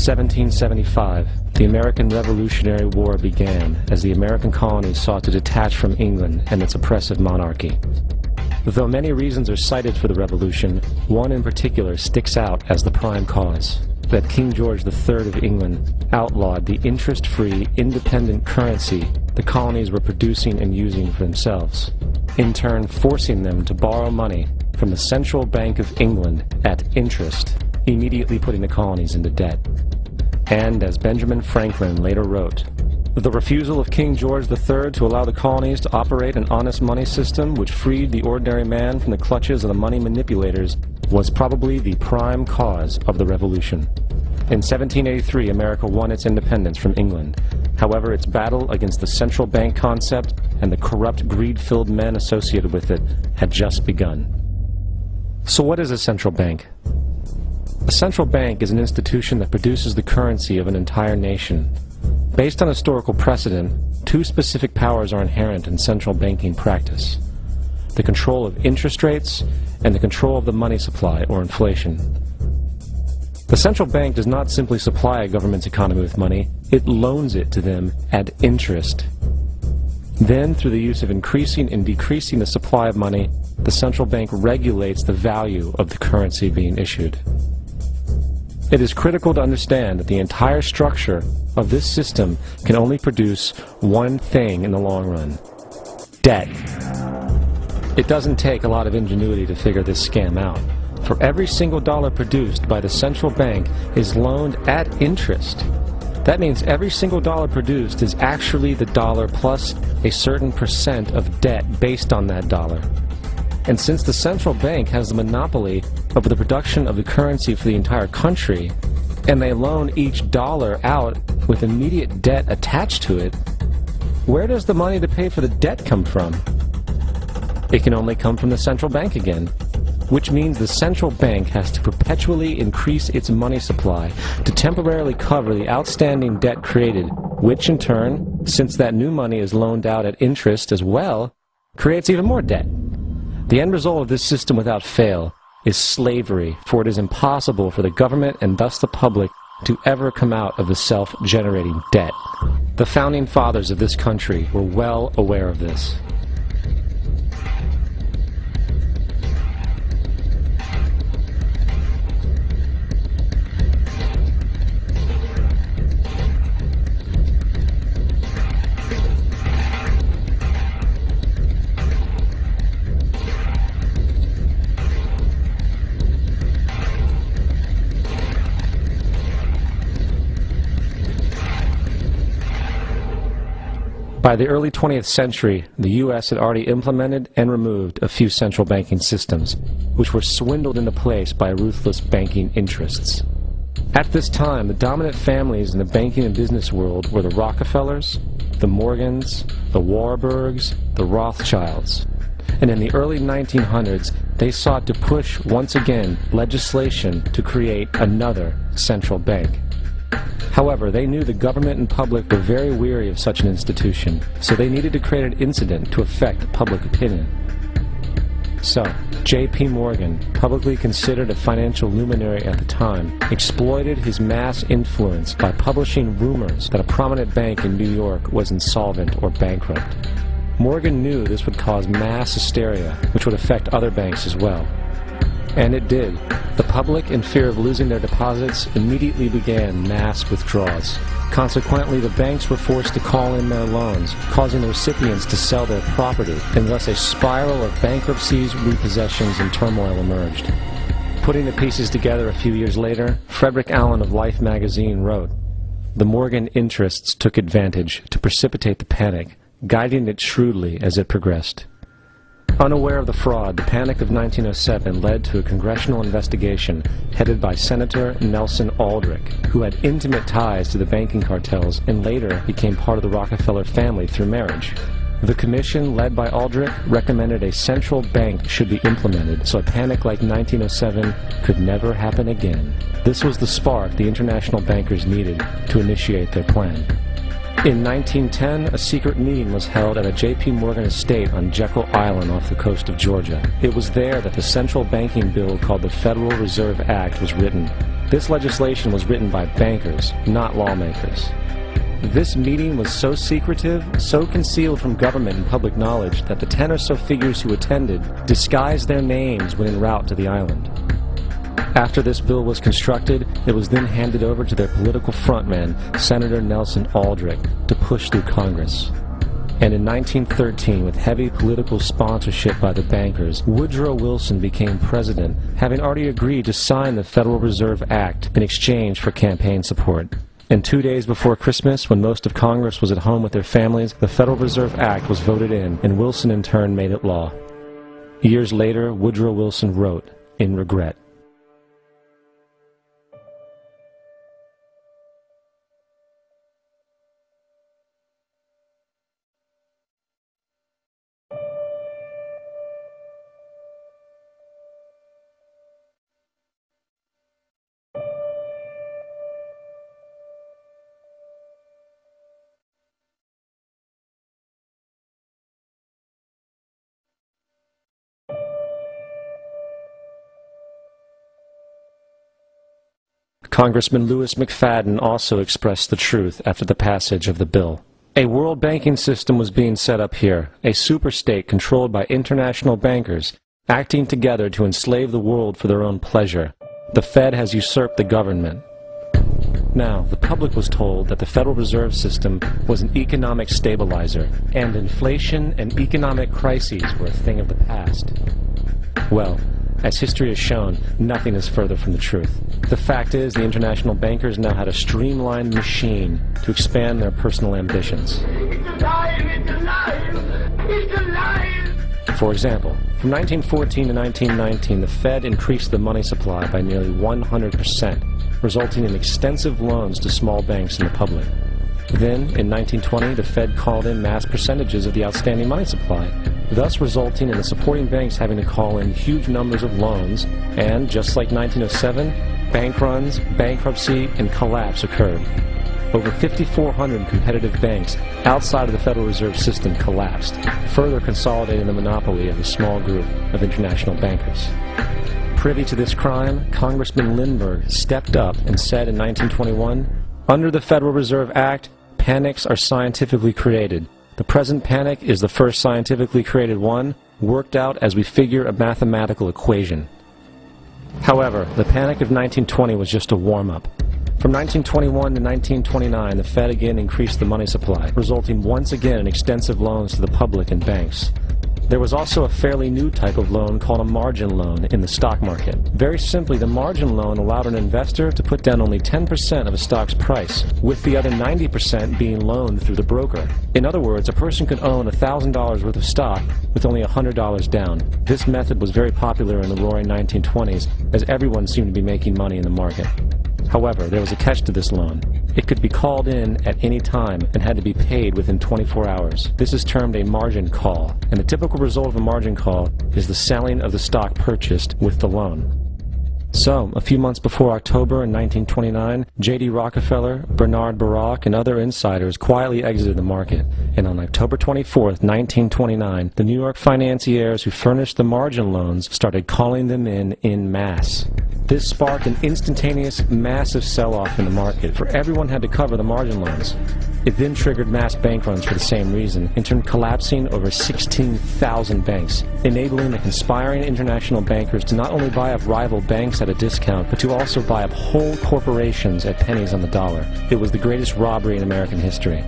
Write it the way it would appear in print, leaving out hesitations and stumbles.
1775, the American Revolutionary War began as the American colonies sought to detach from England and its oppressive monarchy. Though many reasons are cited for the revolution, one in particular sticks out as the prime cause: that King George III of England outlawed the interest-free, independent currency the colonies were producing and using for themselves, in turn forcing them to borrow money from the Central Bank of England at interest, immediately putting the colonies into debt. And as Benjamin Franklin later wrote, the refusal of King George III to allow the colonies to operate an honest money system which freed the ordinary man from the clutches of the money manipulators was probably the prime cause of the revolution. In 1783, America won its independence from England. However, its battle against the central bank concept and the corrupt, greed-filled men associated with it had just begun. So what is a central bank? A central bank is an institution that produces the currency of an entire nation. Based on historical precedent, two specific powers are inherent in central banking practice: the control of interest rates and the control of the money supply, or inflation. The central bank does not simply supply a government's economy with money, it loans it to them at interest. Then, through the use of increasing and decreasing the supply of money, the central bank regulates the value of the currency being issued. It is critical to understand that the entire structure of this system can only produce one thing in the long run: debt. It doesn't take a lot of ingenuity to figure this scam out. For every single dollar produced by the central bank is loaned at interest. That means every single dollar produced is actually the dollar plus a certain percent of debt based on that dollar. And since the central bank has the monopoly over the production of the currency for the entire country, and they loan each dollar out with immediate debt attached to it, where does the money to pay for the debt come from? It can only come from the central bank again, which means the central bank has to perpetually increase its money supply to temporarily cover the outstanding debt created, which in turn, since that new money is loaned out at interest as well, creates even more debt. The end result of this system without fail is slavery, for it is impossible for the government and thus the public to ever come out of the self-generating debt. The founding fathers of this country were well aware of this. By the early 20th century, the U.S. had already implemented and removed a few central banking systems, which were swindled into place by ruthless banking interests. At this time, the dominant families in the banking and business world were the Rockefellers, the Morgans, the Warburgs, the Rothschilds. And in the early 1900s, they sought to push once again legislation to create another central bank. However, they knew the government and public were very weary of such an institution, so they needed to create an incident to affect public opinion. So, J.P. Morgan, publicly considered a financial luminary at the time, exploited his mass influence by publishing rumors that a prominent bank in New York was insolvent or bankrupt. Morgan knew this would cause mass hysteria, which would affect other banks as well. And it did. The public, in fear of losing their deposits, immediately began mass withdrawals. Consequently, the banks were forced to call in their loans, causing the recipients to sell their property, and thus a spiral of bankruptcies, repossessions, and turmoil emerged. Putting the pieces together a few years later, Frederick Allen of Life magazine wrote, "The Morgan interests took advantage to precipitate the panic, guiding it shrewdly as it progressed." Unaware of the fraud, the Panic of 1907 led to a congressional investigation headed by Senator Nelson Aldrich, who had intimate ties to the banking cartels and later became part of the Rockefeller family through marriage. The commission, led by Aldrich, recommended a central bank should be implemented so a panic like 1907 could never happen again. This was the spark the international bankers needed to initiate their plan. In 1910, a secret meeting was held at a J.P. Morgan estate on Jekyll Island off the coast of Georgia. It was there that the central banking bill called the Federal Reserve Act was written. This legislation was written by bankers, not lawmakers. This meeting was so secretive, so concealed from government and public knowledge that the 10 or so figures who attended disguised their names when en route to the island. After this bill was constructed, it was then handed over to their political frontman, Senator Nelson Aldrich, to push through Congress. And in 1913, with heavy political sponsorship by the bankers, Woodrow Wilson became president, having already agreed to sign the Federal Reserve Act in exchange for campaign support. And 2 days before Christmas, when most of Congress was at home with their families, the Federal Reserve Act was voted in, and Wilson in turn made it law. Years later, Woodrow Wilson wrote, in regret, Congressman Louis McFadden also expressed the truth after the passage of the bill. A world banking system was being set up here, a superstate controlled by international bankers, acting together to enslave the world for their own pleasure. The Fed has usurped the government. Now, the public was told that the Federal Reserve System was an economic stabilizer, and inflation and economic crises were a thing of the past. Well, as history has shown, nothing is further from the truth. The fact is, the international bankers now had a streamlined machine to expand their personal ambitions. It's alive! It's alive! It's alive! For example, from 1914 to 1919, the Fed increased the money supply by nearly 100%, resulting in extensive loans to small banks and the public. Then, in 1920, the Fed called in mass percentages of the outstanding money supply, thus resulting in the supporting banks having to call in huge numbers of loans, and, just like 1907, bank runs, bankruptcy, and collapse occurred. Over 5,400 competitive banks outside of the Federal Reserve System collapsed, further consolidating the monopoly of a small group of international bankers. Privy to this crime, Congressman Lindbergh stepped up and said in 1921, "Under the Federal Reserve Act, panics are scientifically created. The present panic is the first scientifically created one, worked out as we figure a mathematical equation." However, the panic of 1920 was just a warm-up. From 1921 to 1929, the Fed again increased the money supply, resulting once again in extensive loans to the public and banks. There was also a fairly new type of loan called a margin loan in the stock market. Very simply, the margin loan allowed an investor to put down only 10% of a stock's price, with the other 90% being loaned through the broker. In other words, a person could own $1,000 worth of stock with only $100 down. This method was very popular in the roaring 1920s, as everyone seemed to be making money in the market. However, there was a catch to this loan. It could be called in at any time and had to be paid within 24 hours. This is termed a margin call, and the typical result of a margin call is the selling of the stock purchased with the loan. So, a few months before October in 1929, J.D. Rockefeller, Bernard Baruch, and other insiders quietly exited the market, and on October 24th, 1929, the New York financiers who furnished the margin loans started calling them in masse. This sparked an instantaneous, massive sell-off in the market, for everyone had to cover the margin loans. It then triggered mass bank runs for the same reason, in turn collapsing over 16,000 banks, enabling the conspiring international bankers to not only buy up rival banks at a discount, but to also buy up whole corporations at pennies on the dollar. It was the greatest robbery in American history.